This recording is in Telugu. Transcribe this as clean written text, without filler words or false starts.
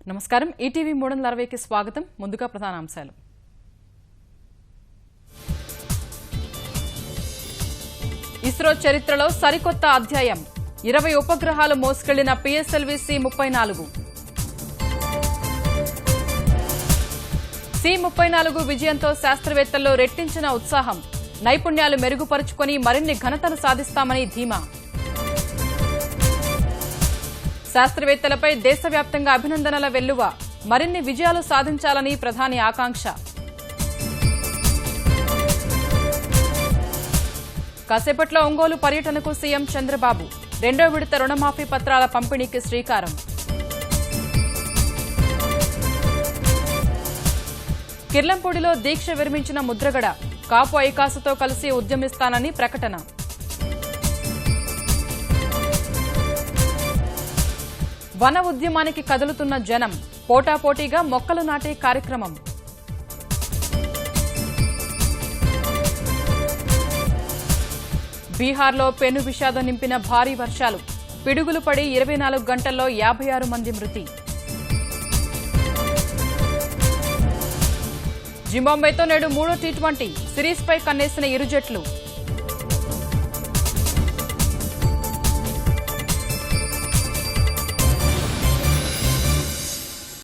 నమస్కారం ఈటీవీ 360కి స్వాగతం ముందుగా ప్రధాన అంశాలు ఇస్రో చరిత్రలో సరికొత్త అధ్యాయం 20 ఉపగ్రహాలు మోసుకెళ్లిన పిఎస్ఎల్వి C-34 C-34 విజయంతో శాస్త్రవేత్తల్లో రెట్టించిన ఉత్సాహం నైపుణ్యాలు మెరుగుపరుచుకొని మరిన్ని ఘనతలు సాధిస్తామని ధీమా శాస్త్రవేత్తలపై దేశవ్యాప్తంగా అభినందనల వెల్లువ మరిన్ని విజయాలు సాధించాలని ప్రధాని ఆకాంక్ష కాసేపట్లో ఒంగోలు పర్యటనకు సీఎం చంద్రబాబు రెండో విడత రుణమాఫీ పత్రాల పంపిణీకి శ్రీకారం కిర్లంపూడిలో దీక్ష విరమించిన ముద్రగడ కాపు ఐకాసుతో కలిసి ఉద్యమిస్తానని ప్రకటన వన ఉద్యమానికి కదులుతున్న జనం పోటాపోటీగా మొక్కలు నాటే కార్యక్రమం బీహార్లో పెను విషాదం నింపిన భారీ వర్షాలు పిడుగులు పడి 24 గంటల్లో 56 మంది మృతి జింబాబ్వేతో నేడు 3వ T20 సిరీస్పై కన్నేసిన ఇరు జట్లు